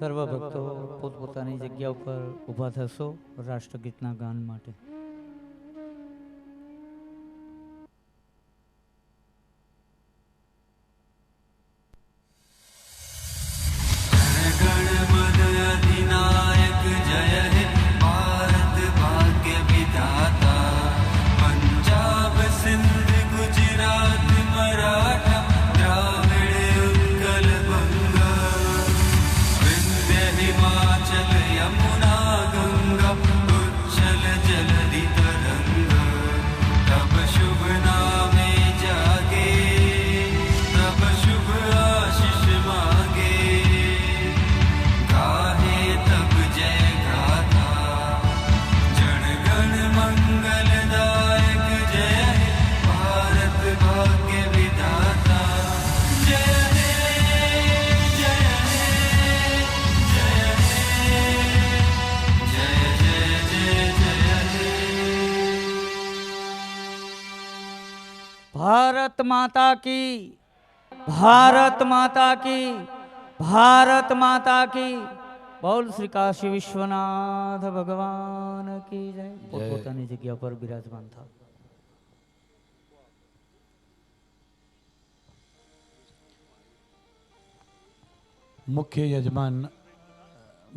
સર્વ ભક્તો પોતપોતાની જગ્યા ઉપર ઊભા થશો રાષ્ટ્રગીતના ગાન માટે. भारत माता की, भारत माता की, भारत माता की. बोल श्री काशी विश्वनाथ भगवान की जय. પોતાની જગ્યા પર બિરાજમાન થાઓ.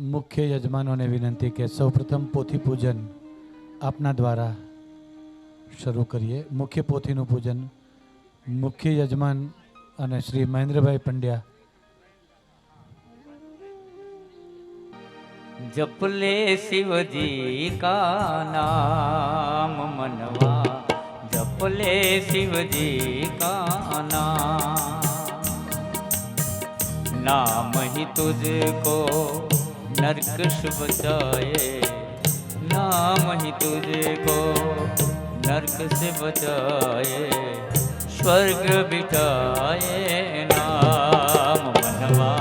મુખ્ય યજમાનોને વિનંતી કે સૌપ્રથમ પોથી પૂજન આપના દ્વારા શરૂ કરીએ. મુખ્ય પોથીનું પૂજન મુખ્ય યજમાન અને શ્રી મહેન્દ્રભાઈ પંડ્યા. जप ले शिव जी का नाम मनवा, जप ले शिव जी का नाम ही तुझको नरक से बचाए, नाम ही तुझको नरक से बचाए, स्वर्ग बिठाए नाम मनवा.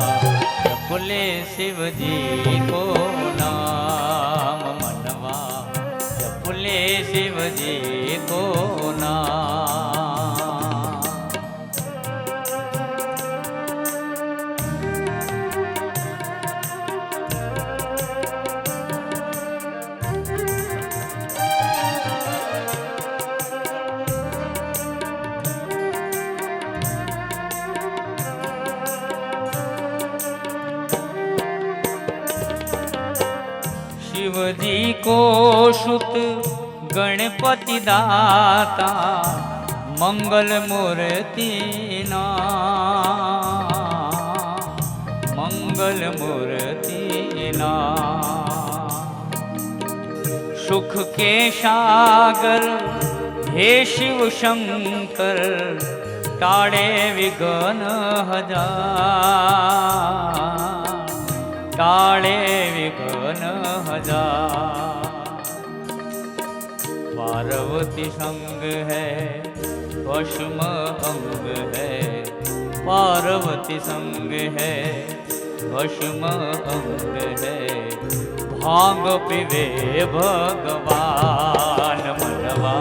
जपले शिव जी को नाम मनवा, जपले शिव जी को नाम. शिव जी को सुत गणपति दाता, मंगल मूर्ति ना, मंगल मूर्ति ना. सुख के सागर हे शिव शंकर, टाड़े विघ्न हजार, टाड़े विघ्न हजार. पार्वती संग है भस्म अंग है, पार्वती संग है भस्म अंग है. भांग पीवे भगवान मनवा,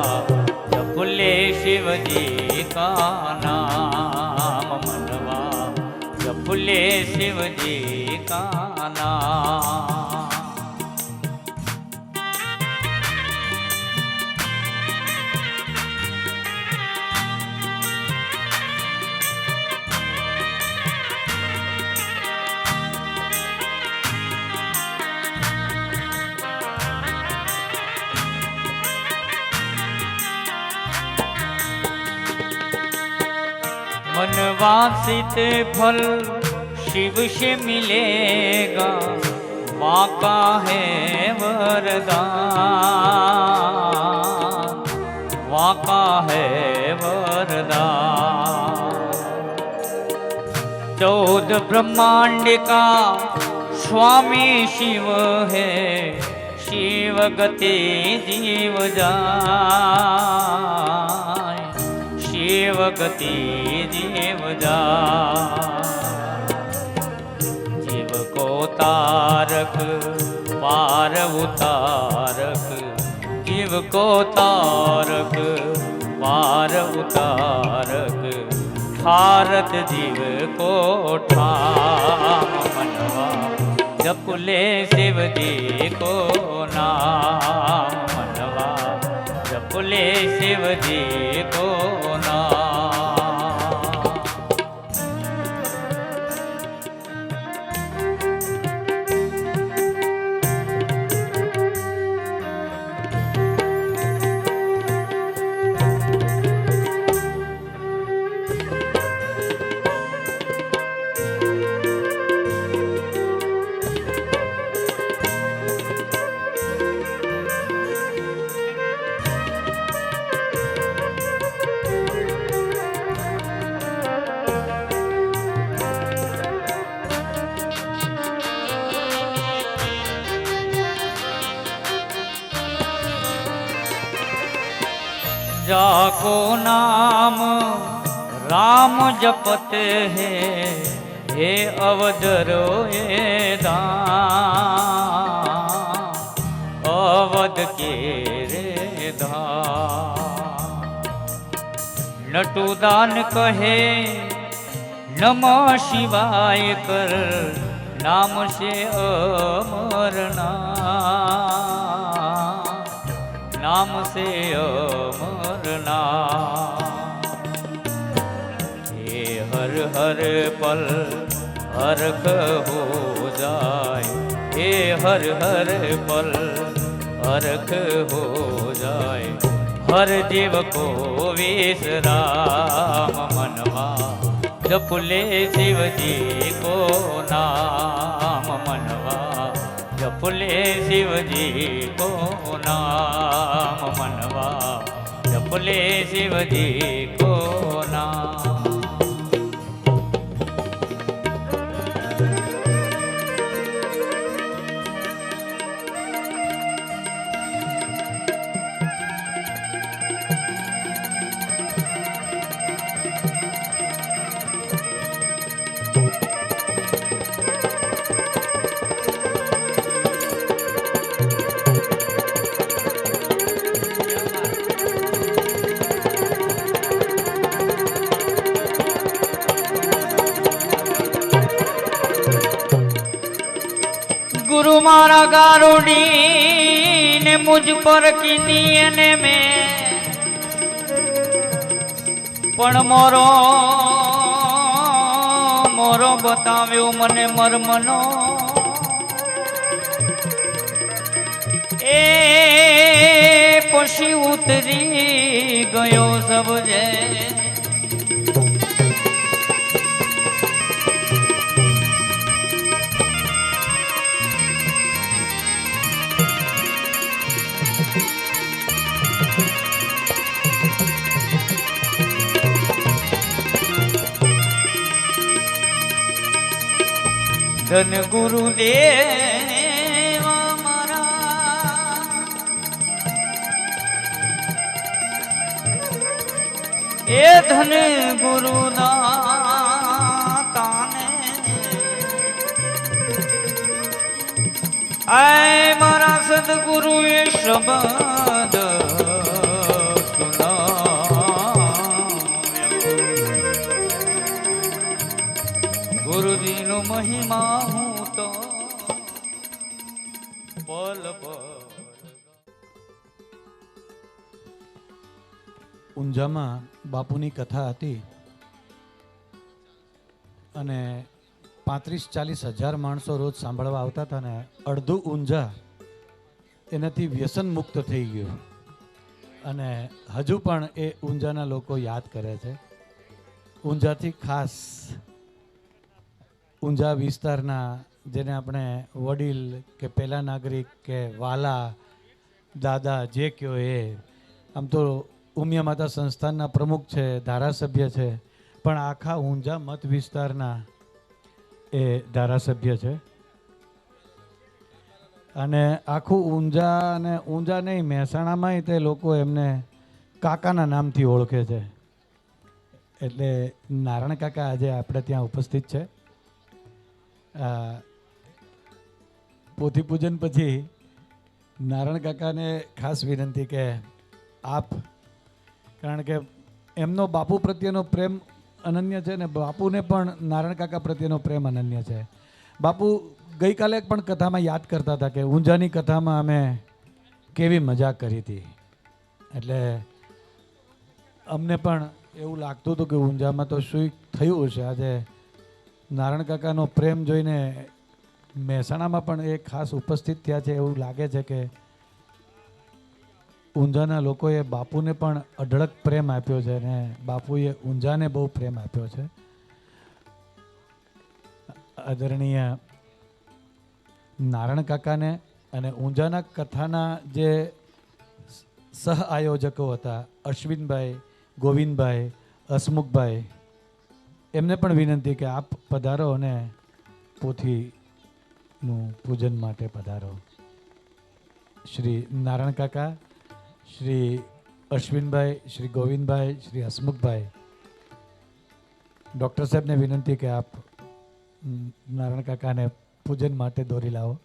जपले शिव जी का नाम मनवा, जपले शिव जी का नाम. मनवांसित फल शिव से मिलेगा, माँ का है वरदान, माँ का है वरदान. 14 ब्रह्मांड का स्वामी शिव है, शिव गति जीव जाय, शिव गति जीव जा. जीव को तारक पार उतारक, जीव को तारक पार उतारक, ठारत जीव को ठाम मनवा. जप ले शिव जी को नाम मनवा, जप ले शिव जी को नाम। जाको नाम राम जपत है, हे अवधरो ये धाम, अवध के रे धाम। नटुदान कहे नमः शिवाय कर, नाम से अमर नाम से अमर नाम। हे हर हर पल हरख हो जाए, हे हर हर पल हरख हो जाए, हर जीव को विश्राम मनवा, जप ले शिव जी को नाम मनवा, जप ले शिव जी को नाम मनवा, जप ले शिव जी को नाम। गुरु मारा गारुडी ने मुझ पर कीधी એને મેં, પણ મોરો મોરો બતાવ્યો મને મર્મનો, એ પછી ઉતરી ગયો સબજે। धन गुरुदेव मारा, ए धन गुरुदाता ने, आए मारा सदगुरु ये शब्द गुरुजी नो महिमा हूँ तो पल पल। ઊંઝામાં બાપુની કથા હતી અને 35-40 હજાર માણસો રોજ સાંભળવા આવતા હતા ને અડધું ઊંઝા એનાથી વ્યસન મુક્ત થઈ ગયું અને હજુ પણ એ ઊંઝાના લોકો યાદ કરે છે। ઊંઝાથી ખાસ ઊંઝા વિસ્તારના જેને આપણે વડીલ કે પહેલા નાગરિક કે વાલા દાદા જે કયો એ, આમ તો ઉમિયા માતા સંસ્થાનના પ્રમુખ છે, ધારાસભ્ય છે, પણ આખા ઊંઝા મત વિસ્તારના એ ધારાસભ્ય છે અને આખું ઊંઝા અને ઊંઝા નહીં મહેસાણામાંય તે લોકો એમને કાકાના નામથી ઓળખે છે। એટલે નારાયણ કાકા આજે આપણે ત્યાં ઉપસ્થિત છે। પોથી પૂજન પછી નારાયણ કાકાને ખાસ વિનંતી કે આપ, કારણ કે એમનો બાપુ પ્રત્યેનો પ્રેમ અનન્ય છે ને બાપુને પણ નારાયણ કાકા પ્રત્યેનો પ્રેમ અનન્ય છે। બાપુ ગઈકાલે પણ કથામાં યાદ કરતા હતા કે ઊંઝાની કથામાં અમે કેવી મજા કરી હતી. એટલે અમને પણ એવું લાગતું હતું કે ઊંઝામાં તો શું થયું હશે. આજે નારાયણ કાકાનો પ્રેમ જોઈને મહેસાણામાં પણ એ ખાસ ઉપસ્થિત થયા છે. એવું લાગે છે કે ઊંઝાના લોકોએ બાપુને પણ અઢળક પ્રેમ આપ્યો છે અને બાપુએ ઊંઝાને બહુ પ્રેમ આપ્યો છે. આદરણીય નારાયણ કાકાને અને ઊંઝાના કથાના જે સહ આયોજકો હતા અશ્વિનભાઈ, ગોવિંદભાઈ, હસમુખભાઈ, એમને પણ વિનંતી કે આપ પધારો અને પોથીનું પૂજન માટે પધારો. શ્રી નારાયણ કાકા, શ્રી અશ્વિનભાઈ, શ્રી ગોવિંદભાઈ, શ્રી હસમુખભાઈ, ડૉક્ટર સાહેબને વિનંતી કે આપ નારાયણ કાકાને પૂજન માટે દોરી લાવો.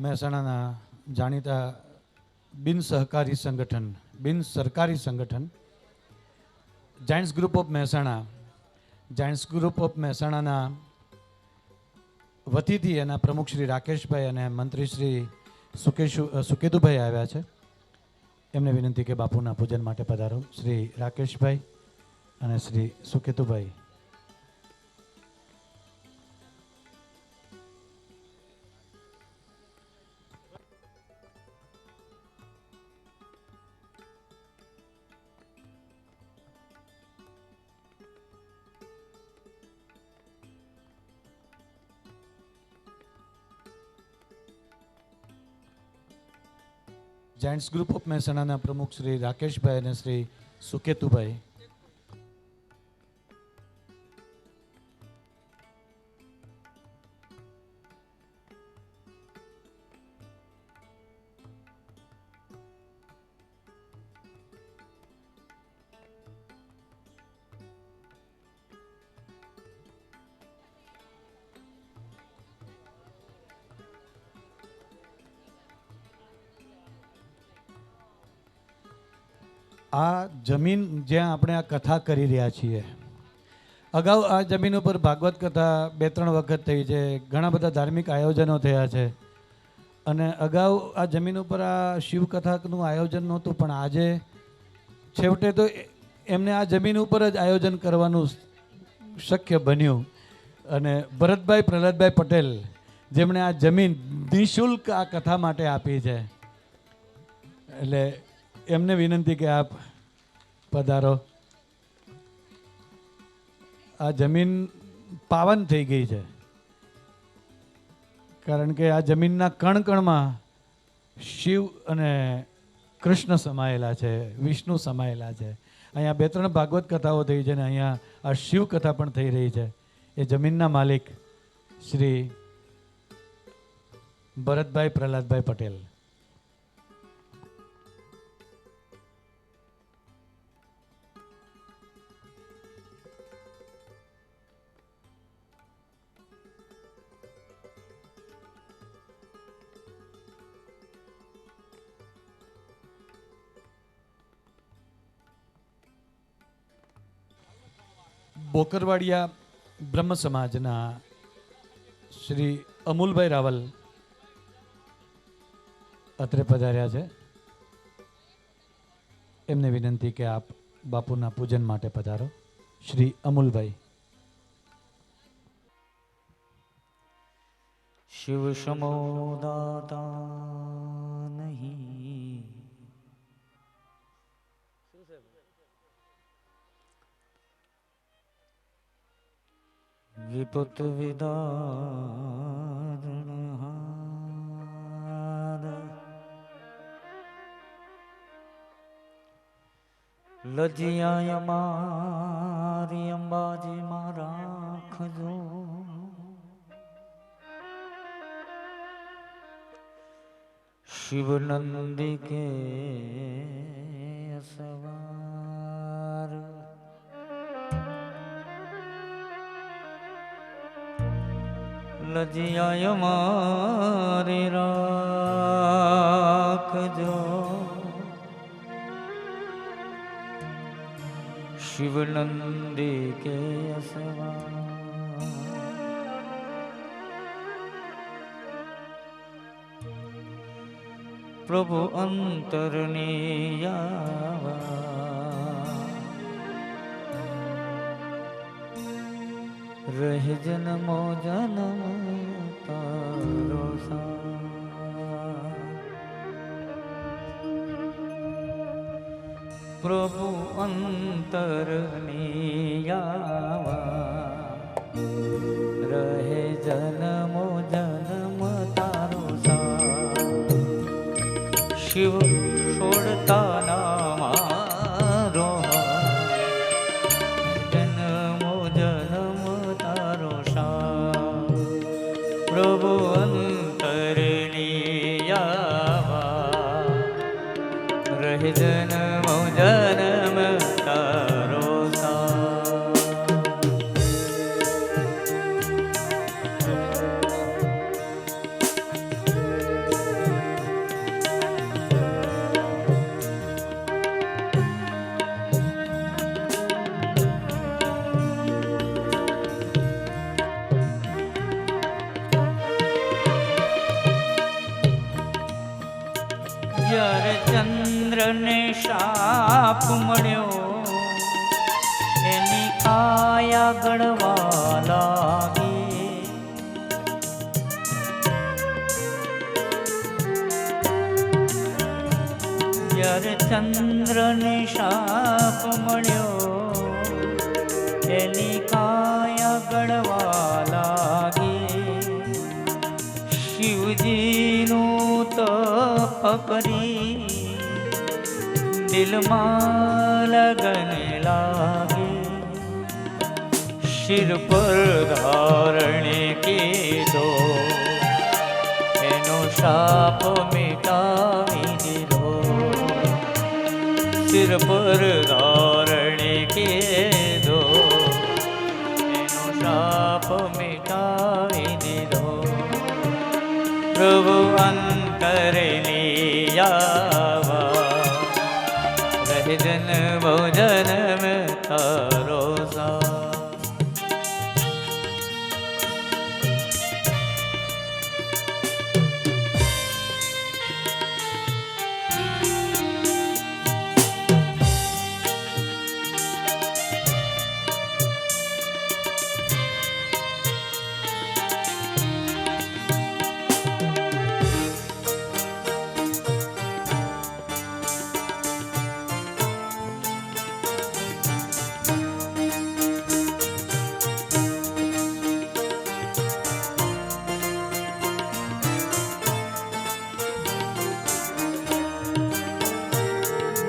મહેસાણાના જાણીતા બિન સરકારી સંગઠન જાયન્ટ્સ ગ્રુપ ઓફ મહેસાણાના વતીથી એના પ્રમુખ શ્રી રાકેશભાઈ અને મંત્રી શ્રી સુકેતુભાઈ આવ્યા છે. એમને વિનંતી કે બાપુના પૂજન માટે પધારો. શ્રી રાકેશભાઈ અને શ્રી સુકેતુભાઈ. જાયન્ટ્સ ગ્રુપ ઓફ મહેસાણાના પ્રમુખ શ્રી રાકેશભાઈ અને શ્રી સુકેતુભાઈ. આ જમીન જ્યાં આપણે આ કથા કરી રહ્યા છીએ, અગાઉ આ જમીન ઉપર ભાગવત કથા 2-3 વખત થઈ છે, ઘણા બધા ધાર્મિક આયોજનો થયા છે અને અગાઉ આ જમીન ઉપર આ શિવકથાનું આયોજન નહોતું, પણ આજે છેવટે તો એમને આ જમીન ઉપર જ આયોજન કરવાનું શક્ય બન્યું અને ભરતભાઈ પ્રહલાદભાઈ પટેલ જેમણે આ જમીન નિઃશુલ્ક આ કથા માટે આપી છે, એટલે એમને વિનંતી કે આપ પધારો. આ જમીન પાવન થઈ ગઈ છે કારણ કે આ જમીનના કણકણમાં શિવ અને કૃષ્ણ સમાયેલા છે, વિષ્ણુ સમાયેલા છે. અહીંયા 2-3 ભાગવત કથાઓ થઈ છે ને અહીંયા આ શિવ કથા પણ થઈ રહી છે. એ જમીનના માલિક શ્રી ભરતભાઈ પ્રહલાદભાઈ પટેલ. બોકરવાડિયા બ્રહ્મ સમાજના શ્રી અમૂલભાઈ રાવલ અત્રે પધાર્યા છે. એમને વિનંતી કે આપ બાપુના પૂજન માટે પધારો. શ્રી અમૂલભાઈ. शिव समो दाता नहीं, विपुत विदारणहार, लजिया मारी अंबाजी मारा खजो, शिव नंदी के सवार, लजिया मारे राखजो, शिव नंदी के सवार, प्रभु अंतरनियावा, रह जन्मो जन्म तारो साथ, प्रभु अंतरनियावा, रहे जन्मो जन्म तारो साथ, शिव छोड़ता ना मारो जन्मो जन्म तारो साथ, प्रभु अंतरनियावा, रहे जन्मो जन्म तारो साथ। જ્યારે ચંદ્રને શાપ મળ્યો એની કાયા ગળવા લાગી, જ્યારે ચંદ્રને શાપ મળ્યો એની કાયા ગળવા લાગી, શિવજીનું તપ કરી દિલમાં લગન લાગે, શિર પર ધારણે કીધો એનો શાપ મિટાવી દીધો, શિર પર ધારણે કીધો એનો શાપ મિટાવી દીધો, પ્રભુ અંતરનિયાવા, રહે જન્મો જન્મ તારો સાથ।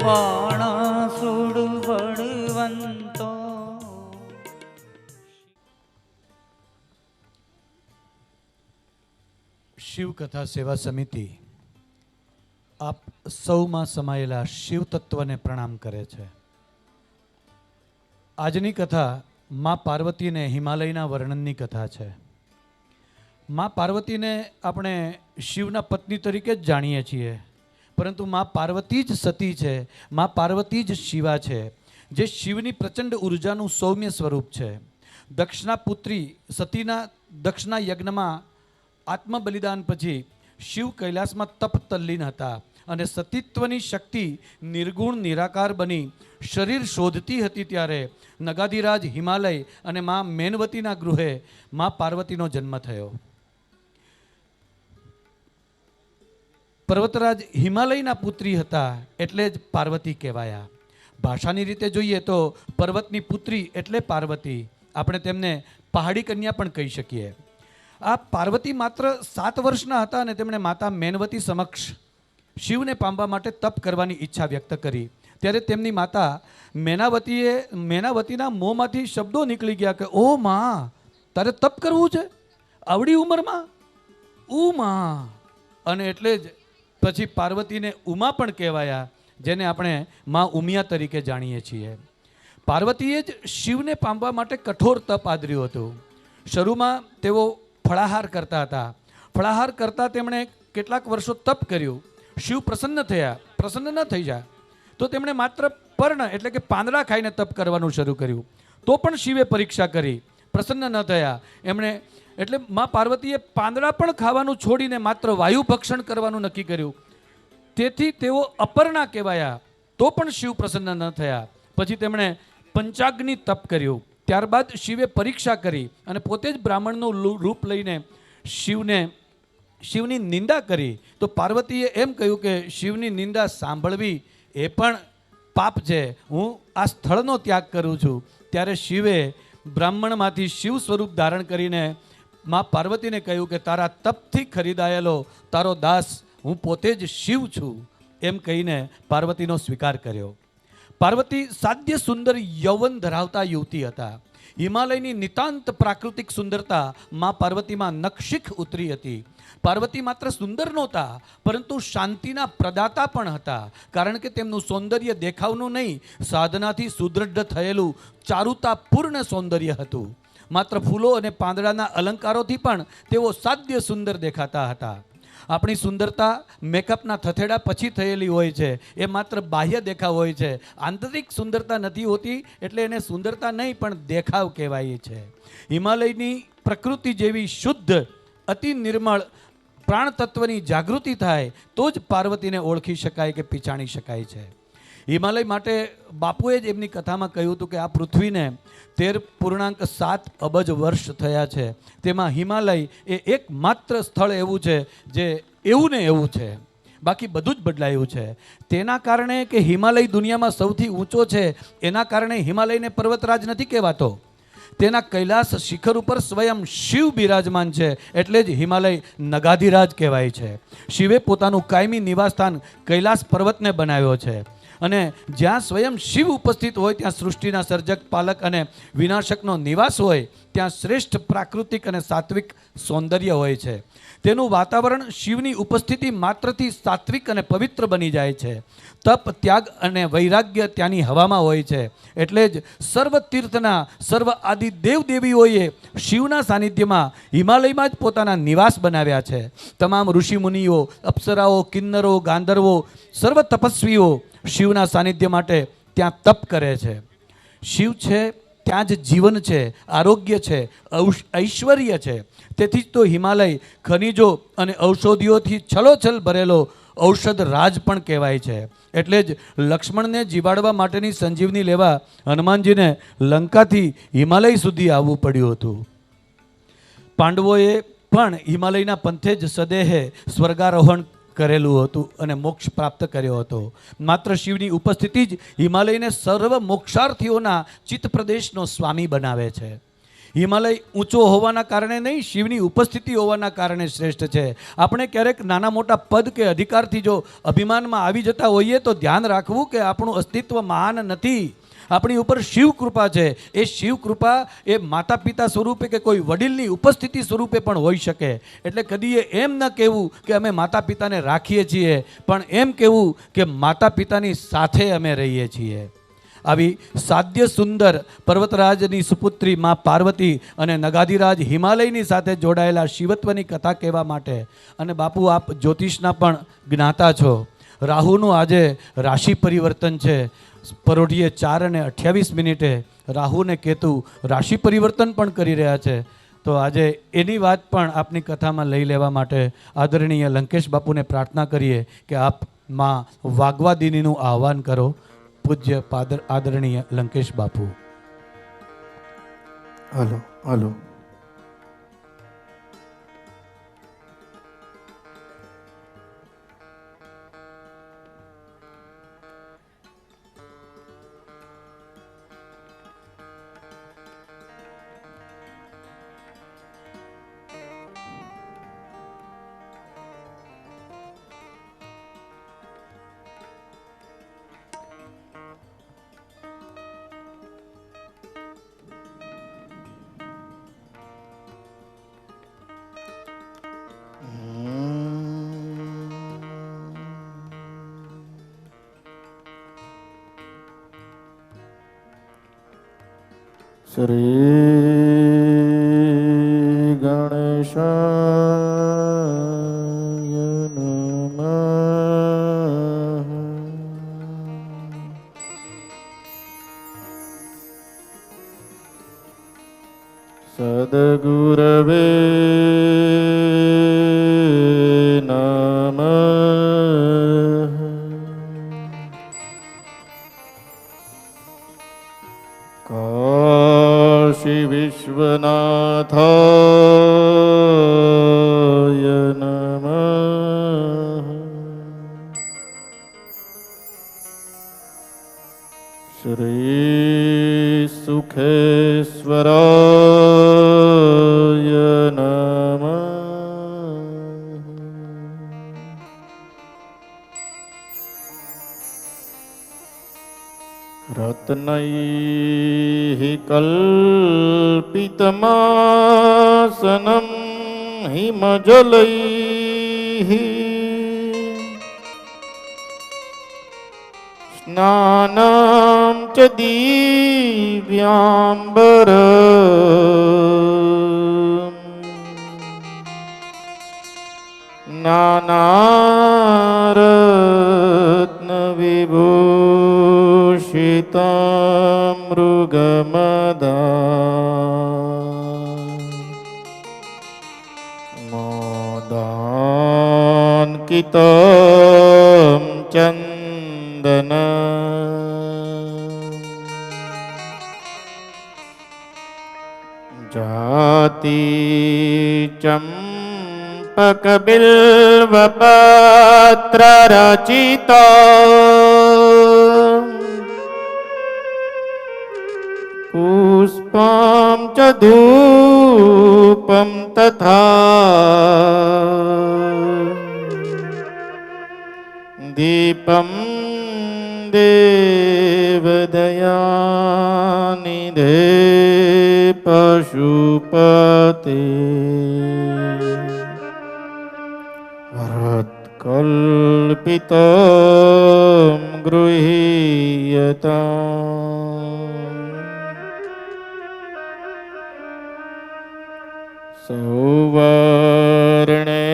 બાણાસુર બળવંતો શિવકથા સેવા સમિતિ આપ સૌમાં સમાયેલા શિવ તત્વને પ્રણામ કરે છે. આજની કથા માં પાર્વતીને હિમાલયના વર્ણનની કથા છે. માં પાર્વતીને આપણે શિવના પત્ની તરીકે જ જાણીએ છીએ, પરંતુ માં પાર્વતી જ સતી છે, માં પાર્વતી જ શિવા છે, જે શિવની પ્રચંડ ઉર્જાનું સૌમ્ય સ્વરૂપ છે. દક્ષના પુત્રી સતીના દક્ષના યજ્ઞમાં આત્મ બલિદાન પછી શિવ કૈલાસમાં તપ તલ્લીન હતા અને સતીત્વની શક્તિ નિર્ગુણ નિરાકાર બની શરીર શોધતી હતી. ત્યારે નગાધિરાજ હિમાલય અને માં મેનવતીના ગૃહે માં પાર્વતીનો જન્મ થયો. પર્વતરાજ હિમાલયના પુત્રી હતા એટલે જ પાર્વતી કહેવાયા. ભાષાની રીતે જોઈએ તો પર્વતની પુત્રી એટલે પાર્વતી. આપણે તેમને પહાડી કન્યા પણ કહી શકીએ. આ પાર્વતી માત્ર 7 વર્ષના હતા અને તેમણે માતા મેનવતી સમક્ષ શિવને પામવા માટે તપ કરવાની ઈચ્છા વ્યક્ત કરી. ત્યારે તેમની માતા મેનાવતીના મોંમાંથી શબ્દો નીકળી ગયા કે ઓ માં, તારે તપ કરવું છે આવડી ઉંમરમાં? ઉમા. અને એટલે જ પછી પાર્વતીને ઉમા પણ કહેવાયા, જેને આપણે માં ઉમિયા તરીકે જાણીએ છીએ. પાર્વતીએ જ શિવને પામવા માટે કઠોર તપ આદર્યું હતું. શરૂમાં તેઓ ફળાહાર કરતા હતા. ફળાહાર કરતા તેમણે કેટલાક વર્ષો તપ કર્યું. શિવ પ્રસન્ન થયા. પ્રસન્ન ન થઈ જાય તો તેમણે માત્ર પર્ણ એટલે કે પાંદડા ખાઈને તપ કરવાનું શરૂ કર્યું. તો પણ શિવે પરીક્ષા કરી, પ્રસન્ન ન થયા. એમણે એટલે માં પાર્વતીએ પાંદડા પણ ખાવાનું છોડીને માત્ર વાયુ ભક્ષણ કરવાનું નક્કી કર્યું. તેથી તેઓ અપર્ણા કહેવાયા. તો પણ શિવ પ્રસન્ન ન થયા. પછી તેમણે પંચાગ્નિ તપ કર્યું. ત્યારબાદ શિવે પરીક્ષા કરી અને પોતે જ બ્રાહ્મણનું રૂપ લઈને શિવની નિંદા કરી. તો પાર્વતીએ એમ કહ્યું કે શિવની નિંદા સાંભળવી એ પણ પાપ છે, હું આ સ્થળનો ત્યાગ કરું છું. ત્યારે શિવે બ્રાહ્મણમાંથી શિવ સ્વરૂપ ધારણ કરીને માં પાર્વતીને કહ્યું કે તારા તપથી ખરીદાયેલો તારો દાસ હું પોતે જ શિવ છું, એમ કહીને પાર્વતીનો સ્વીકાર કર્યો. પાર્વતી સાધ્ય સુંદર યૌવન ધરાવતા યુવતી હતા. હિમાલયની નિતાંત પ્રાકૃતિક સુંદરતા માં પાર્વતીમાં નખશિખ ઉતરી હતી. પાર્વતી માત્ર સુંદર નહોતા, પરંતુ શાંતિના પ્રદાતા પણ હતા. કારણ કે તેમનું સૌંદર્ય દેખાવનું નહીં, સાધનાથી સુદૃઢ થયેલું ચારુતાપૂર્ણ સૌંદર્ય હતું. માત્ર ફૂલો અને પાંદડાના અલંકારોથી પણ તેઓ સાધ્ય સુંદર દેખાતા હતા. આપણી સુંદરતા મેકઅપના થથેડા પછી થયેલી હોય છે. એ માત્ર બાહ્ય દેખાવ હોય છે. આંતરિક સુંદરતા નથી હોતી, એટલે એને સુંદરતા નહીં પણ દેખાવ કહેવાય છે. હિમાલયની પ્રકૃતિ જેવી શુદ્ધ, અતિ નિર્મળ પ્રાણ તત્વની જાગૃતિ થાય તો જ પાર્વતીને ઓળખી શકાય કે પીછાણી શકાય છે. હિમાલય માટે બાપુએ જ એમની કથામાં કહ્યું હતું કે આ પૃથ્વીને 13.7 અબજ વર્ષ થયા છે. તેમાં હિમાલય એ એકમાત્ર સ્થળ એવું છે જે એવું ને એવું છે, બાકી બધું જ બદલાયું છે. તેના કારણે કે હિમાલય દુનિયામાં સૌથી ઊંચો છે, એના કારણે હિમાલયને પર્વતરાજ નથી કહેવાતો. તેના કૈલાસ શિખર ઉપર સ્વયં શિવ બિરાજમાન છે, એટલે જ હિમાલય નગાધિરાજ કહેવાય છે. શિવે પોતાનું કાયમી નિવાસસ્થાન કૈલાસ પર્વતને બનાવ્યો છે. અને જ્યાં સ્વયં શિવ ઉપસ્થિત હોય ત્યાં સૃષ્ટિના સર્જક, પાલક અને વિનાશકનો નિવાસ હોય, ત્યાં શ્રેષ્ઠ પ્રાકૃતિક અને સાત્વિક સૌંદર્ય હોય છે. તેનું વાતાવરણ શિવની ઉપસ્થિતિ માત્રથી સાત્વિક અને પવિત્ર બની જાય છે. તપ, ત્યાગ અને વૈરાગ્ય ત્યાંની હવામાં હોય છે. એટલે જ સર્વ તીર્થના સર્વ આદિ દેવદેવીઓએ શિવના સાનિધ્યમાં હિમાલયમાં જ પોતાના નિવાસ બનાવ્યા છે. તમામ ઋષિમુનિઓ, અપ્સરાઓ, કિન્નરો, ગાંધર્વો, સર્વ તપસ્વીઓ શિવના સાનિધ્ય માટે ત્યાં તપ કરે છે. શિવ છે ત્યાં જ જીવન છે, આરોગ્ય છે, ઐશ્વર્ય છે. તેથી જ તો હિમાલય ખનિજો અને ઔષધિઓથી છલોછલ ભરેલો ઔષધ રાજ પણ કહેવાય છે. એટલે જ લક્ષ્મણને જીવાડવા માટેની સંજીવની લેવા હનુમાનજીને લંકાથી હિમાલય સુધી આવવું પડ્યું હતું. પાંડવોએ પણ હિમાલયના પંથે જ સદેહે સ્વર્ગારોહણ કરેલું હતું અને મોક્ષ પ્રાપ્ત કર્યો હતો. માત્ર શિવની ઉપસ્થિતિ જ હિમાલયને સર્વ મોક્ષાર્થીઓના ચિત્ત પ્રદેશનો સ્વામી બનાવે છે. હિમાલય ઊંચો હોવાના કારણે નહીં, શિવની ઉપસ્થિતિ હોવાના કારણે શ્રેષ્ઠ છે. આપણે ક્યારેક નાના મોટા પદ કે અધિકારથી જો અભિમાનમાં આવી જતા હોઈએ તો ધ્યાન રાખવું કે આપણું અસ્તિત્વ મહાન નથી. આપણી ઉપર શિવ કૃપા છે. એ શિવ કૃપા એ માતા પિતા સ્વરૂપે કે કોઈ વડીલની ઉપસ્થિતિ સ્વરૂપે પણ હોઈ શકે. એટલે કદી એમ ન કહેવું કે અમે માતા પિતાને રાખીએ છીએ, પણ એમ કહેવું કે માતા પિતાની સાથે અમે રહીએ છીએ. આવી સાધ્ય સુંદર પર્વતરાજની સુપુત્રી મા પાર્વતી અને નગાધિરાજ હિમાલયની સાથે જોડાયેલા શિવત્વની કથા કહેવા માટે. અને બાપુ, આપ જ્યોતિષના પણ જ્ઞાતા છો. રાહુનું આજે રાશિ પરિવર્તન છે. પરોઢીએ 4:28 રાહુ ને કેતુ રાશિ પરિવર્તન પણ કરી રહ્યા છે. તો આજે એની વાત પણ આપની કથામાં લઈ લેવા માટે આદરણીય લંકેશ બાપુને પ્રાર્થના કરીએ કે આપ માં વાગ્વાદિનીનું આહવાન કરો. પૂજ્ય આદરણીય લંકેશ બાપુ. Hello hello. શ્રી ગણેશાય નમઃ. સદગુરવે નમઃ. કાશી વિશ્વનાથાય નમઃ. શ્રી સુખેશ્વરાય નમઃ. રત્નૈઃ કલ્પિતમાસનં હિમજલૈઃ સ્નાનાં ચ દિવ્યાંબર નાનારત્ન વિભૂષિતાં મૃગમદા મોદાન્કિतं ચંદન જાતિ ચંપકબિલ્વપત્ર રચિતા પુષ્પં ચ ધૂપં તથા દીપં દેવદયાનિધે પશુપતે હૃત્કલ્પિतं ગૃહ્યતાम् સૌવર્ણે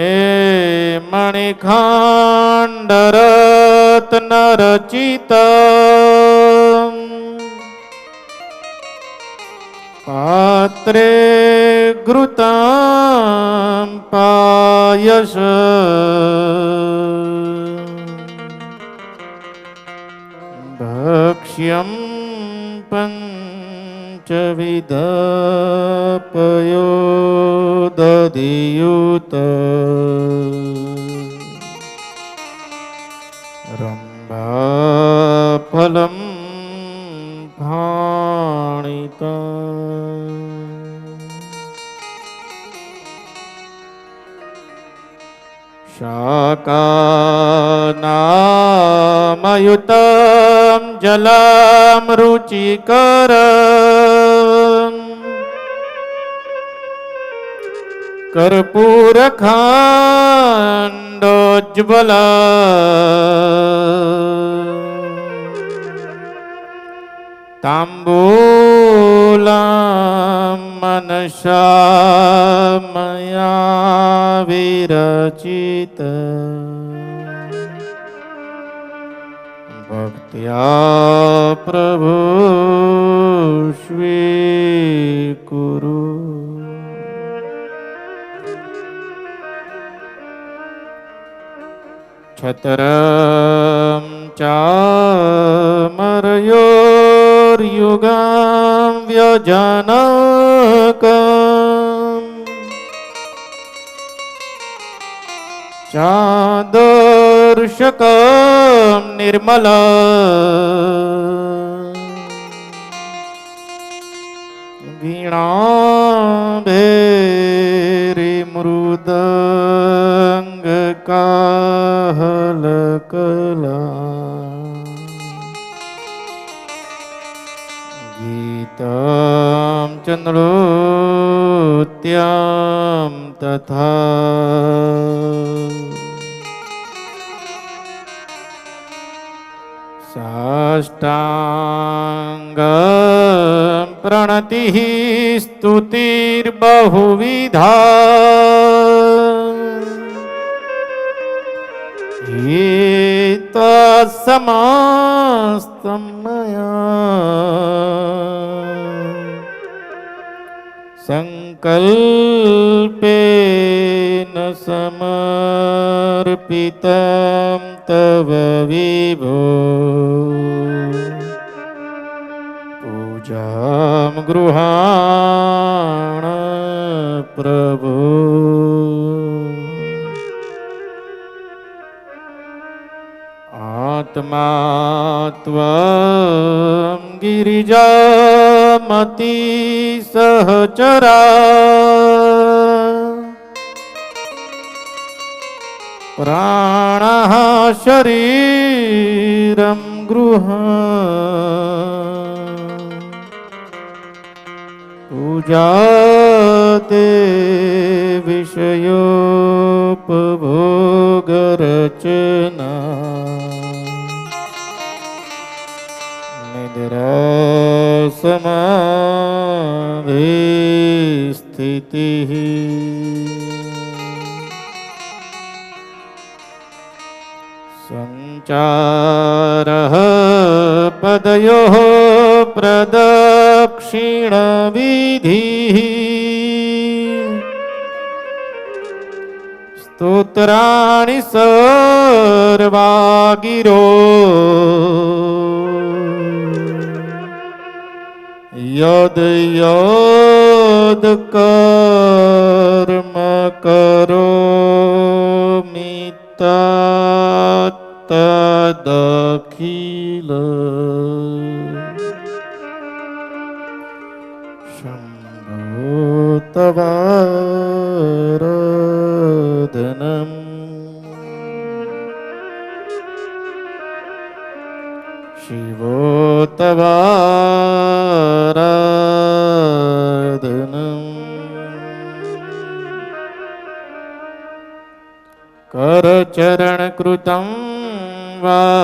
મણિખાંડરત્નરચિતम् પાત્રે ઘૃતાં પાયસ ભક્ષ્યં પંચવિધ પયોદધિયુત રંભાફલં ફાણિતम् શાકાનામયુતમ જલમ રુચિકરમ કર્પૂરખંડોજ્જવલ તાંબૂલમ મનસા મયા વિરચિત ભક્ત્યા પ્રભુ સ્વીકુરુ. છતરમ ચામરયોર્યુગમ વ્યજનકમ ચાદર્શકમ નિર્મલ વીણાભેરી મૃદંગ કાહલકલા ગીતમ ચંદ્રોત્યમ તથા સાષ્ટાંગમ પ્રણતિઃ સ્તુતિર્બહુવિધા એતસમસ્તં મયા સંકલ્પેન સમર્પિતં તવ વિભો પૂજામ ગૃહાણ પ્રભો. આત્મા ત્વં ગિરિજામતિ સહચરા પ્રાણઃ શરીરં ગૃહં પૂજાતે વિષયોપભોગરચના નિદ્રા સમાધિ સ્થિતિઃ સંચારઃ પદયોઃ પ્રદક્ષિણવિધિઃ સ્તોત્રાણિ સર્વા ગિરો યદ યદ કર્મ કરોમિ તદખિલ શંભો તવારદનમ શિવો તવારાધનમ કરચરણ કૃતં વા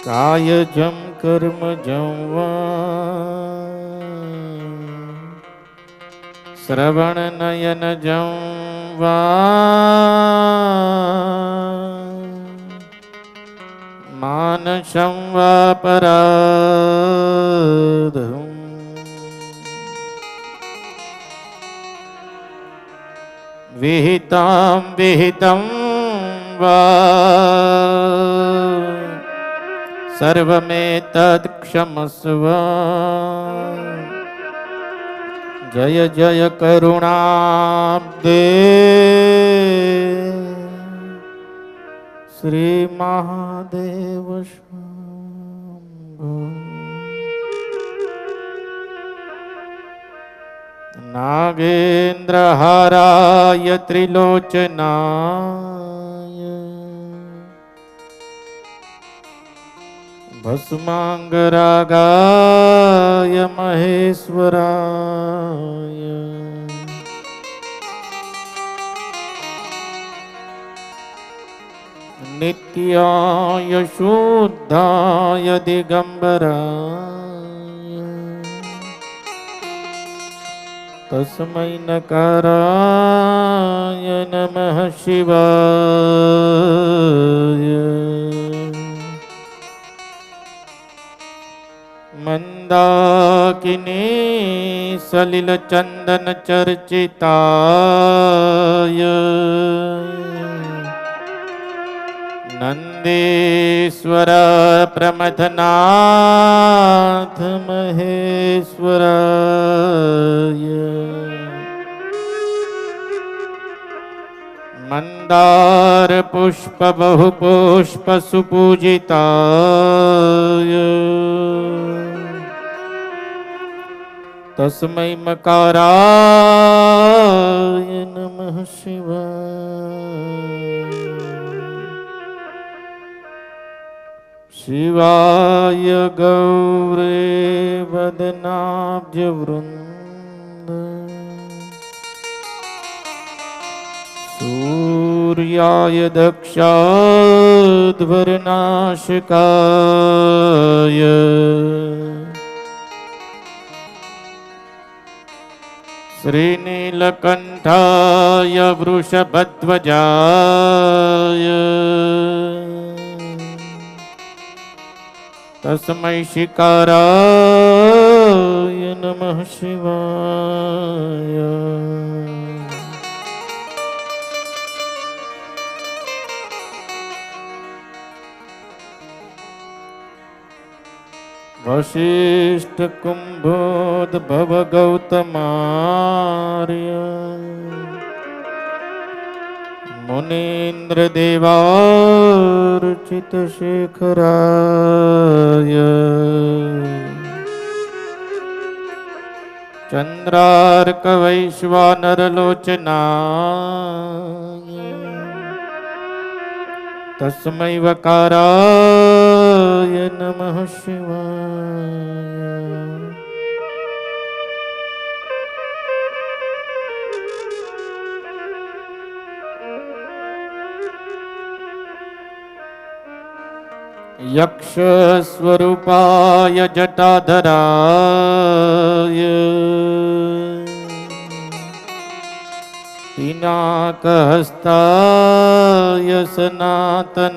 કાયજં કર્મજં વા શ્રવણ નયનજં વા માનસં વા પરાધમ વિહિતં વિહિતં વા સર્વમેતદ ક્ષમસ્વ જય જય કરુણાબ્દે શ્રી મહાદેવ શંભો. नागेन्द्रहाराय त्रिलोचनाय भस्मांगरागाय महेश्वराय नित्याय शुद्धाय दिगंबराय तस्मै नकाराय नमः शिवाय मंदाकिनी सलिल चंदन चर्चिताय नंदीश्वर प्रमथनाथ महेश्वराय मंदार पुष्प बहुपुष्प सुपूजिताय तस्मै मकाराय नमः शिवाय शिवाय गौरे वदनाब्ज वृंद सूर्याय दक्षाध्वरनाशकाय श्रीनीलकंठाय वृषभध्वजाय तस्मै शिकाराय नमः शिवाय वशिष्ठ कुंभोद्भव गौतमार्य मुनीन्द्र देवार्चित शेखराय चंद्रार्क वैश्वानरलोचनाय तस्मै वकाराय नमः शिवाय यक्ष स्वरूपाय जटाधराय पिनाकहस्ताय सनातनाय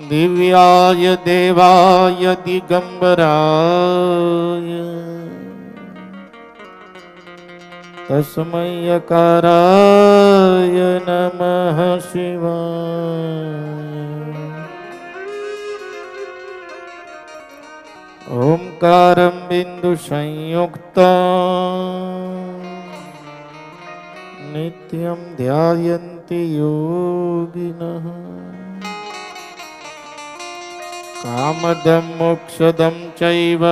दिव्याय देवाय दिगंबराय तस्मै यकाराय नमः शिवाय ओंकारं बिंदु संयुक्तं नित्यं ध्यायन्ति योगिनः कामदं मोक्षदं चैव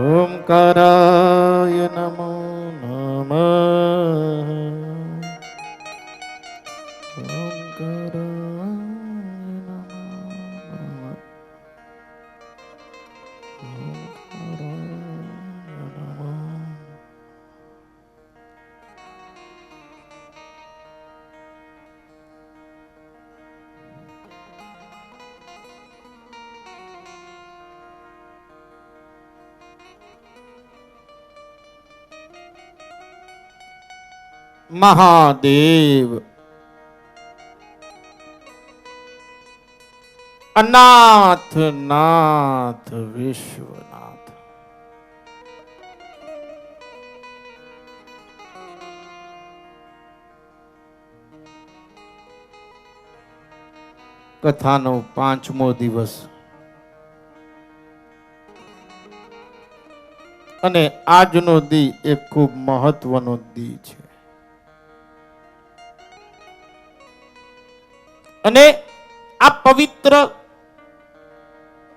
ओंकाराय नमो नमः ओंकाराय नमो नमः ओंकाराय नमः महादेव अनाथ नाथ विश्वनाथ કથાનો 5મો દિવસ અને આજનો દી એ ખૂબ મહત્વનો દી છે અને આ પવિત્ર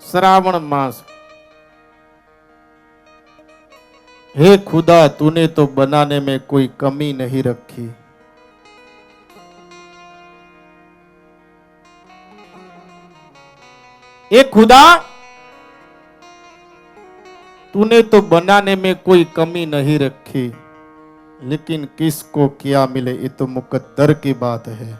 श्रावण मास, हे खुदा तूने तो बनाने में कोई कमी नहीं रखी। हे खुदा तूने तो बनाने में कोई कमी नहीं रखी, लेकिन किसको क्या मिले ये तो मुकद्दर की बात है।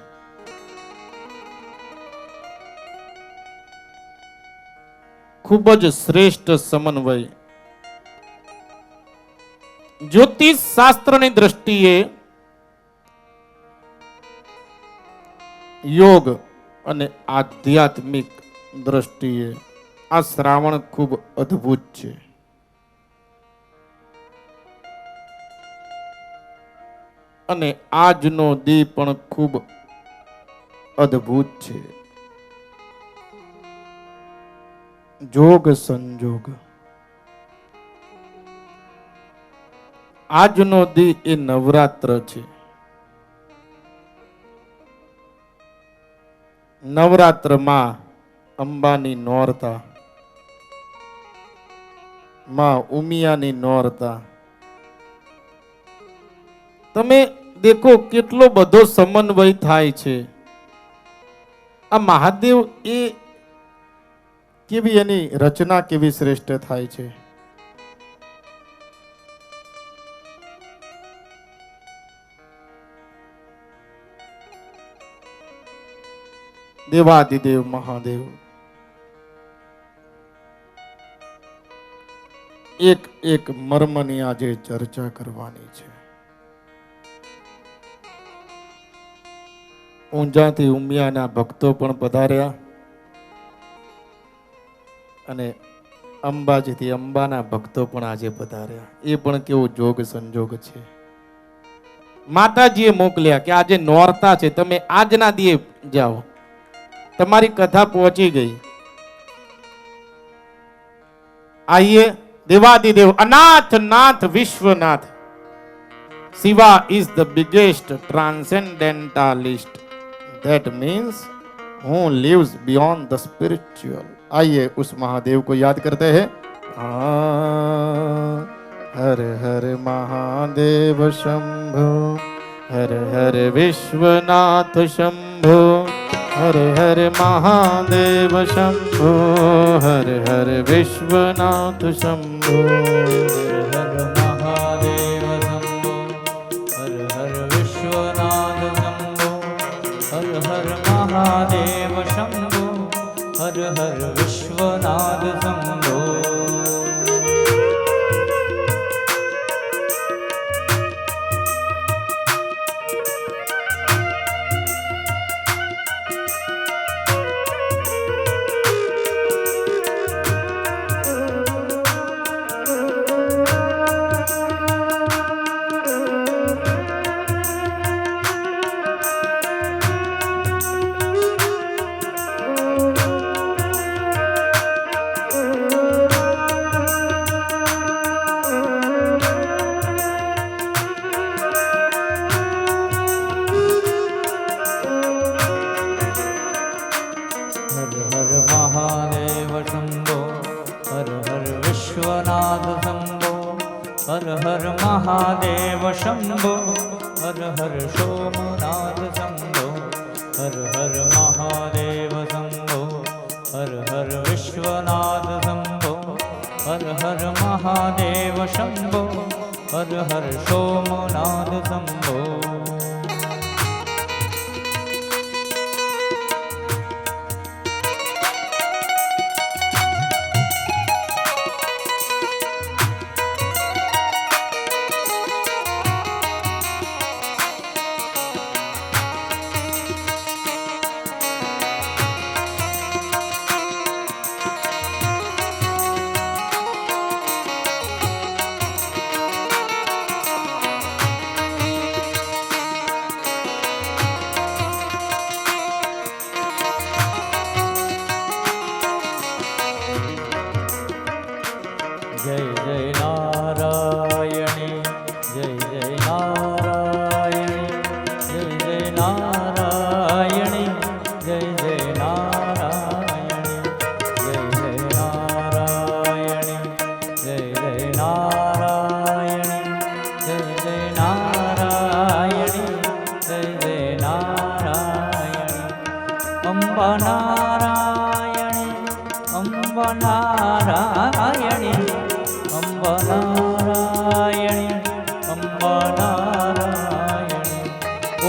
खूब ज श्रेष्ठ समन्वय। ज्योतिष शास्त्र ની દ્રષ્ટિએ યોગ અને આધ્યાત્મિક દ્રષ્ટિએ આ શ્રાવણ ખૂબ અદ્ભુત છે. અને આજનો દી પણ ખૂબ અદ્ભુત છે. જોગ સંજોગ. આજનો દી એ નવરાત્ર છે. નવરાત્રમાં અંબાની નોરતા, માં ઉમિયાની નોરતા. તમે દેખો કેટલો બધો સમન્વય થાય છે. આ મહાદેવ એ કેવી એની રચના કેવી શ્રેષ્ઠ થાય છે. દેવાદિદેવ મહાદેવ એક એક મર્મની આજે ચર્ચા કરવાની છે. ઊંઝાથી ઉમિયાના ભક્તો પણ પધાર્યા અને અંબાજીથી અંબાના ભક્તો પણ આજે પધાર્યા. એ પણ કેવો જોગ સંજોગ છે. માતાજીએ મોકલ્યા કે આજે નોરતા છે, તમે આજના દીએ જાઓ, તમારી કથા પહોંચી ગઈ. આઈએ દેવાદિદેવ અનાથ નાથ Vishwanath. Shiva is the biggest transcendentalist. That means who lives beyond the spiritual. आइए उस महादेव को याद करते हैं. हर हर महादेव शंभो, हर हर विश्वनाथ शंभो, हर हर महादेव शंभो, हर हर विश्वनाथ शंभो, हर महादेव शंभो, हर हर विश्वनाथ शंभो, हर हर महादेव शंभो, हर हर विश्वनाथ शंभो. हर हर महादेव शंभो, हर हर सोमनाथ शंभो, हर हर महादेव शंभो, हर हर विश्वनाथ शंभो, हर हर महादेव शंभो, हर हर सोमनाथ शंभो. जय जय नारायणी, जय जय नारायणी, जय जय नारायणी, जय जय नारायणी. નારાયણી અંબ નારાયણી અંબ નારાયણી અંબ નારાયણી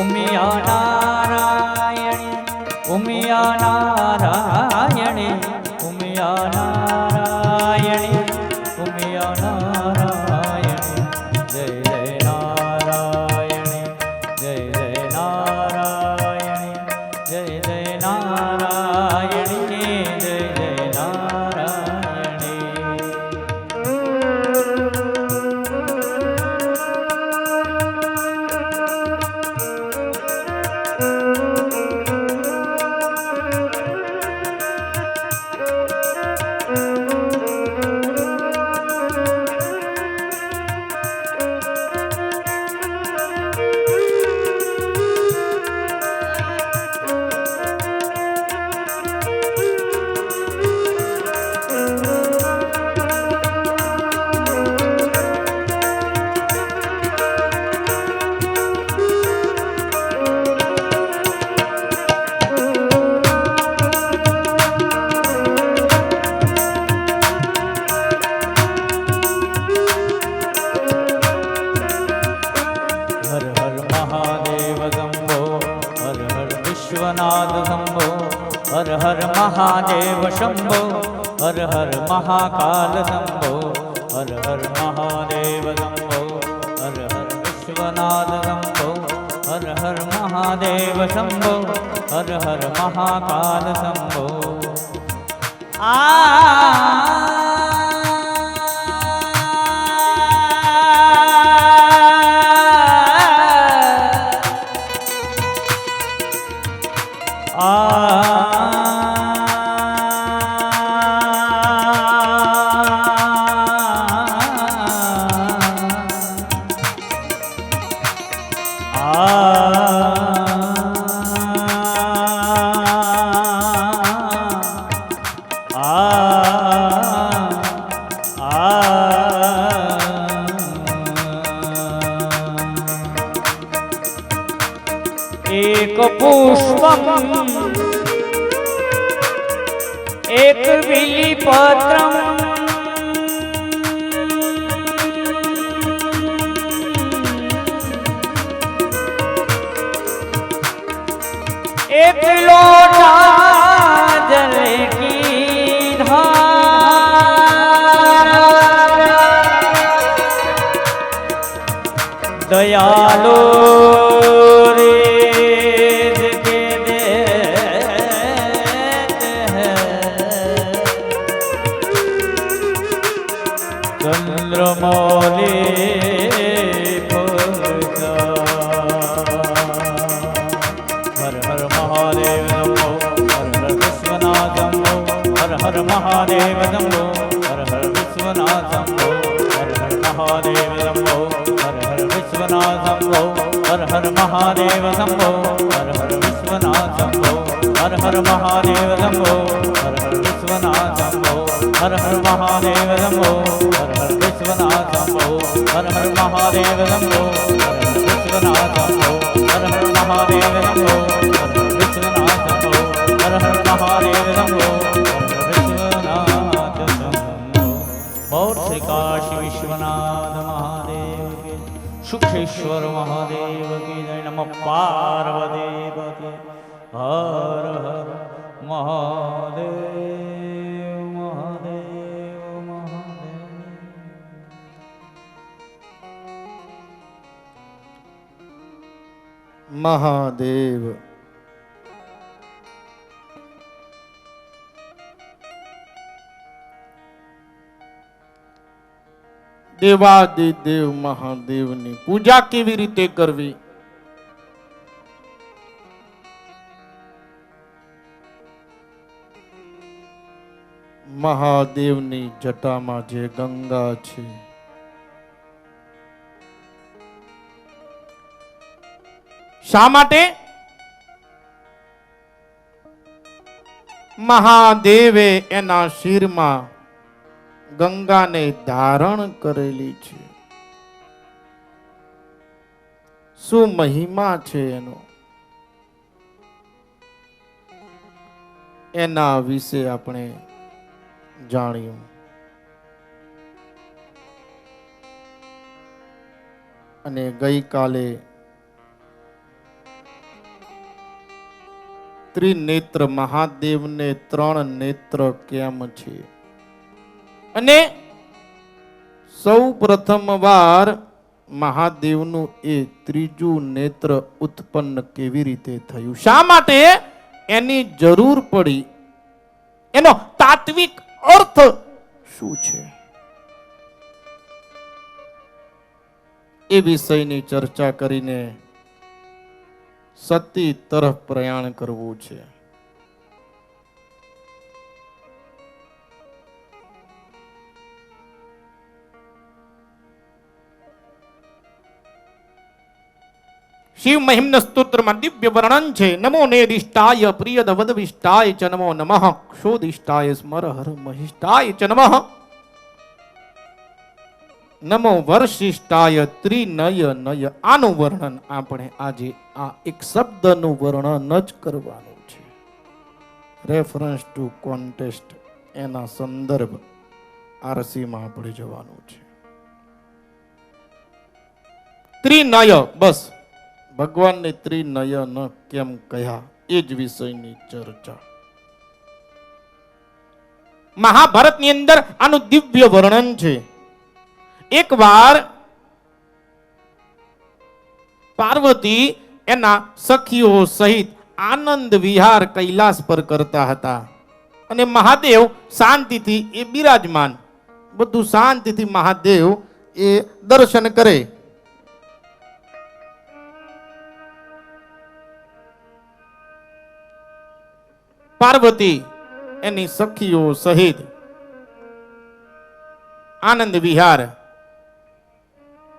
ઉમિયા નારાયણી ઉમિયા નારાયણી ઉમિયા નારાયણી ઉમિયા નારાયણી જય જય નારાયણી જય જય નારાયણી જય જય નારાયણી જય જય નારાયણી હર હર મહાદેવ શંભો હર હર વિશ્વનાથ શંભો હર હર મહાદેવ શંભો હર હર મહાકાલ શંભો હર હર મહાદેવ શંભો હર હર વિશ્વનાથ શંભો હર હર મહાદેવ શંભો હર હર મહાકાલ શંભો एक पुष्पम एक बिलीपत्रम एक लोटा जल की धार दयालो चंद्रमौली हर हर महादेव नमो हर हर विश्वनाथ नमो हर हर महादेव नमो हर हर विश्वनाथ नमो हर हर महादेव नमो हर हर विश्वनाथ नमो हर हर महादेव नमो हर हर विश्वनाथ नमो हर हर महादेव नमो हर हर विश्वनाथ नमो हर हर महादेव नमो हर हर विश्वनाथ नमो हर हर महादेव नमो हर हर विश्वनाथ नमो हर हर महादेव नमो हर हर विश्वनाथ नमो हर हर महादेव नमो हर हर विश्वनाथ नमो। और श्री काशी विश्वनाथ महादेव के सुखेश्वर महादेव की जय। नमः पार्वती पते हर हर महादेव महादेव महादेव। महादेव દેવાદિદેવ મહાદેવની પૂજા કેવી રીતે કરવી? મહાદેવની જટામાં જે ગંગા છે શા માટે? મહાદેવે એના શિરમાં ગંગાને ધારણ કરેલી છે. શું મહિમા છે એનો! એના વિશે આપણે જાણ્યું. અને ગઈકાલે ત્રિનેત્ર મહાદેવને 3 નેત્ર કેમ છે અને સૌ પ્રથમ વાર મહાદેવનું એ ત્રીજું નેત્ર ઉત્પન્ન કેવી રીતે થયું, શા માટે એની જરૂર પડી, એનો તાત્વિક અર્થ શું છે, એ વિષયની ચર્ચા કરીને સતી તરફ પ્રયાણ કરવું છે. શિવ મહિમ્ન સ્તોત્રમાં દિવ્ય વર્ણન છે. નમો નેદિષ્ટાય પ્રિયદ વદવિષ્ટાય ચ નમો નમઃ ક્ષોદિષ્ટાય સ્મર હર મહિષ્ટાય ચ નમઃ નમો વર્ષિષ્ટાય ત્રિનય નય. આનું વર્ણન આપણે આજે આ એક શબ્દનું વર્ણન જ કરવાનું છે. રેફરન્સ ટુ કોન્ટેસ્ટ, એના સંદર્ભ આરસીમાં આપણે જવાનું છે. ત્રિનય, બસ ભગવાનને ત્રિનયન કેમ કહ્યા એ જ વિષયની ચર્ચા. મહાભારતની અંદર આનું દિવ્ય વર્ણન છે. એકવાર પાર્વતી એના સખીઓ સહિત આનંદ વિહાર કૈલાસ પર કરતા હતા અને મહાદેવ શાંતિથી એ બિરાજમાન, બધું શાંતિથી મહાદેવ એ દર્શન કરે. પાર્વતી એની સખીઓ સહિત આનંદ વિહાર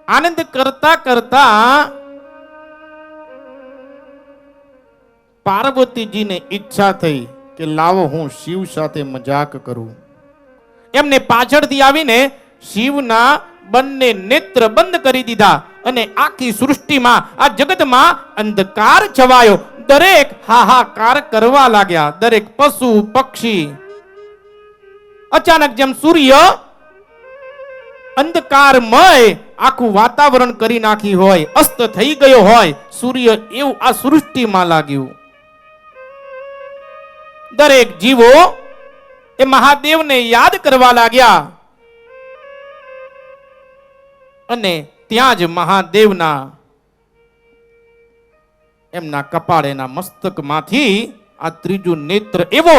આનંદ કરતા કરતા પાર્વતીજીને ઈચ્છા થઈ કે લાવો હું શિવ સાથે મજાક કરું. એમને પાછળથી આવીને શિવના બંને નેત્ર બંધ કરી દીધા અને આખી સૃષ્ટિમાં, આ જગતમાં અંધકાર છવાયો. દરેક હાહાકાર કરવા લાગ્યા, દરેક પશુ પક્ષી. અચાનક જેમ સૂર્ય અંધકારમય આખું વાતાવરણ કરી નાખી હોય, અસ્ત થઈ ગયો હોય સૂર્ય, એવું આ સૃષ્ટિમાં લાગ્યું. દરેક જીવો એ મહાદેવને યાદ કરવા લાગ્યા અને ત્યાં જ મહાદેવના એમના કપાળ, એના મસ્તકમાંથી આ ત્રીજું નેત્ર એવો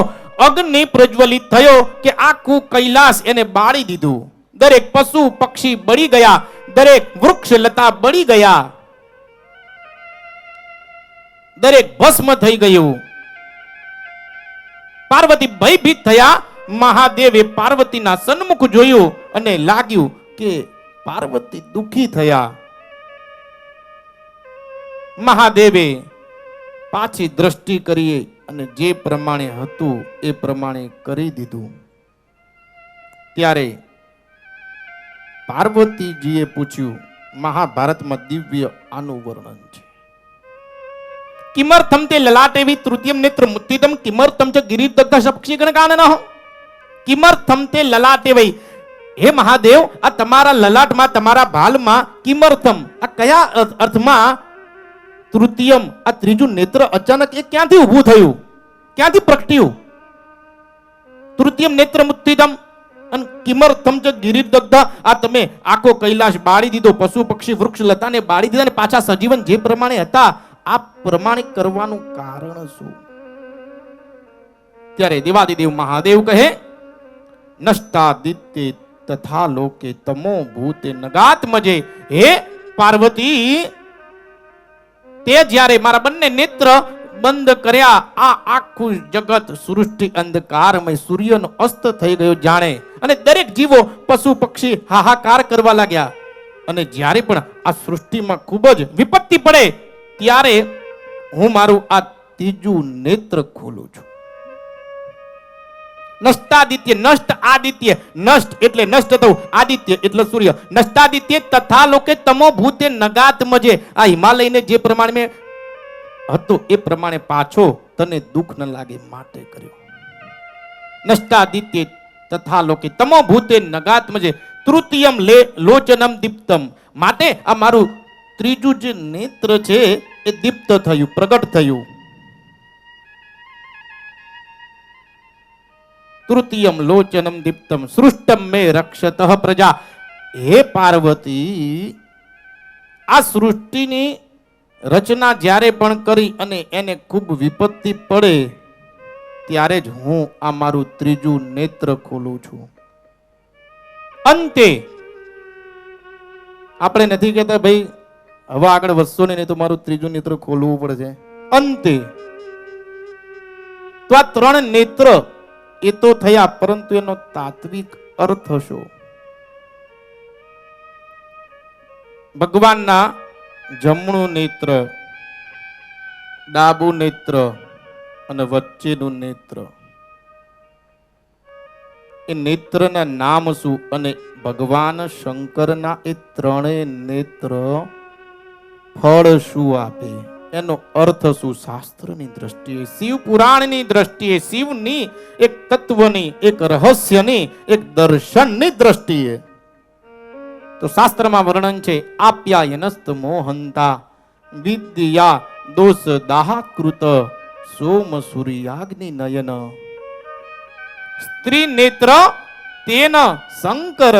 અગ્નિ પ્રજ્વલિત થયો કે આખું કૈલાસ એને બાળી દીધું. દરેક પશુ પક્ષી બળી ગયા, દરેક વૃક્ષ લતા બળી ગયા, દરેક ભસ્મ થઈ ગયું. પાર્વતી ભયભીત થયા. મહાદેવે પાર્વતીના સન્મુખ જોયું અને લાગ્યું કે પાર્વતી દુખી થયા. મહાદેવે પાછી દ્રષ્ટિ કરી અને જે પ્રમાણે હતું એ પ્રમાણે કરી દીધું. ત્યારે પાર્વતીજીએ પૂછ્યું, મહાભારતમાં દિવ્ય આનું વર્ણન છે. કિમર્થમ તે લલાટેવી તૃતીયમ નેત્ર મુત્તિતમ કિમર્થમ ચ ગિરિદગ્ધ સપક્ષી ગણકાનનઃ. કિમર્થમ તે લલાટેવી, હે મહાદેવ, આ તમારા લલાટમાં, તમારા ભાલમાં કિમર્થમ, આ કયા અર્થમાં તૃતીયમ, આ ત્રીજું નેત્ર અચાનક એ ક્યાંથી ઊભું થયું, ક્યાંથી પ્રગટ્યું? તૃતીયમ નેત્ર મુત્તિતમ અને કિમર્થમ ચ ગિરિદગ્ધ, આ તમે આખો કૈલાશ બાળી દીધો, પશુ પક્ષી વૃક્ષ લતાને બાળી દીધા અને પાછા સજીવન જે પ્રમાણે હતા આ પ્રમાણે કરવાનું કારણ શું? ત્યારે દેવાદિદેવ મહાદેવ કહે, નષ્ટાદિત્ય તથા લોકે તમો ભૂતે નગાત્મજે. હે પાર્વતી, તે જ્યારે મારા બંને નેત્ર બંધ કર્યા, આ આખું જગત સૃષ્ટિ અંધકારમય, સૂર્યનો અસ્ત થઈ ગયો જાણે, અને દરેક જીવો પશુ પક્ષી હાહાકાર કરવા લાગ્યા. અને જ્યારે પણ આ સૃષ્ટિમાં ખૂબ જ વિપત્તિ પડે ત્યારે હું મારું આ ત્રીજું નેત્ર ખોલું છું. નષ્ટાદિત્ય, નષ્ટ આદિત્ય, નષ્ટ એટલે નષ્ટ થવું, આદિત્ય એટલે સૂર્ય. નષ્ટાદિત્ય તથા લોકે તમો ભૂતે નગાત્મજે. આ હિમાલયને જે પ્રમાણે હતો એ પ્રમાણે પાછો તને દુઃખ ન લાગે માટે કર્યો. નષ્ટાદિત્ય તથા લોકે તમો ભૂતે નગાત્મજે તૃતીયમ લોચનમ દીપ્તમ. માટે આ મારું ત્રીજું જે નેત્ર છે એ દીપ્ત થયું, પ્રગટ થયું. તૃતીયમ લોચનમ દીપ્તમ સૃષ્ટમ મે રક્ષતઃ પ્રજા. હે પાર્વતી, આ સૃષ્ટિની રચના જ્યારે પણ કરી અને એને ખૂબ વિપત્તિ પડે ત્યારે જ હું આ મારું ત્રીજું નેત્ર ખોલું છું. અંતે આપણે નથી કહેતા ભાઈ હવે આગળ વધશો નહીં તો મારું ત્રીજું નેત્ર ખોલવું પડશે. અંતે તો આ ત્રણ નેત્ર એ તો થયા, પરંતુ એનો તાત્વિક અર્થ શું? ભગવાનના જમણું નેત્ર, ડાબું નેત્ર અને વચ્ચેનું નેત્ર, એ નેત્રના નામ શું અને ભગવાન શંકરના એ ત્રણેય નેત્ર ફળ શું આપે, એનો અર્થ શું શાસ્ત્રની દ્રષ્ટિએ, શિવ પુરાણની દ્રષ્ટિએ, શિવની એક તત્વની, એક રહસ્યની, એક દર્શનની દ્રષ્ટિએ તો શાસ્ત્રમાં વર્ણન છે આપ્યાયનસ્ત મોહંતા વિદ્યા દોષ દાહાકૃત સોમ સૂર્યાગ્નિ નયન. સ્ત્રી નેત્ર તેન શંકર.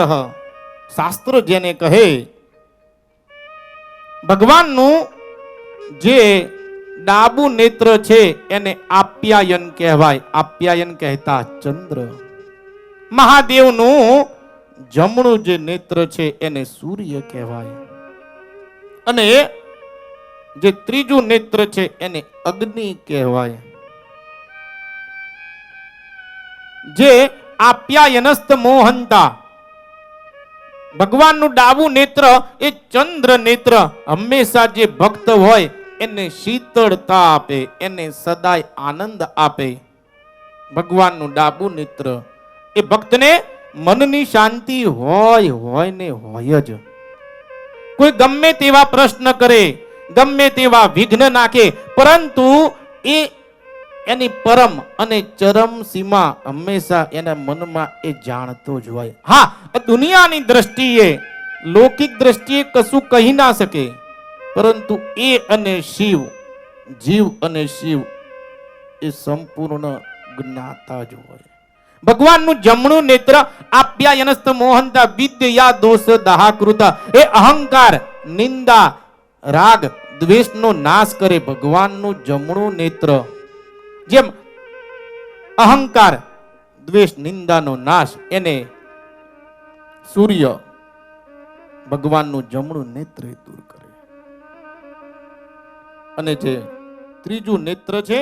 શાસ્ત્ર જેને કહે ભગવાનનું જે ડાબુ નેત્ર છે એને આપ્યાયન કહેવાય. આપ્યાયન કહેતા ચંદ્ર. મહાદેવનું જમણું જે નેત્ર છે એને સૂર્ય કહેવાય. અને જે ત્રીજું નેત્ર છે એને અગ્નિ કહેવાય. જે આપ્યાયનસ્ત મોહંતા, ભગવાનનું ડાબું નેત્ર એ ચંદ્ર નેત્ર હંમેશા જે ભક્ત હોય એને શીતળતા આપે, એને સદાય આનંદ આપે. ભગવાનનું ડાબું નેત્ર એ ભક્તને મનની શાંતિ હોય ને હોય જ. કોઈ ગમે તેવા પ્રશ્ન કરે, ગમે તેવા વિઘ્ન નાખે, પરંતુ એ એની પરમ અને ચરમ સીમા હંમેશા એના મનમાં એ જાણતો જ હોય. હા, દુનિયાની દ્રષ્ટિએ, લૌકિક દ્રષ્ટિએ કશું કહી ના શકે, પરંતુ એ અને શિવ, જીવ અને શિવ એ સંપૂર્ણ જ્ઞાતા જ હોય. ભગવાનનું જમણું નેત્ર આપ્યાયનસ્ત મોહંતા વિદ્યા દોષ દાહાકૃત, એ અહંકાર, નિંદા, રાગ, દ્વેષનો નાશ કરે. ભગવાનનું જમણું નેત્ર જેમ અહંકાર, દ્વેષ, નિંદાનો નાશ એને સૂર્ય ભગવાનનું જમણું નેત્ર દૂર કરે. અને જે ત્રીજું નેત્ર છે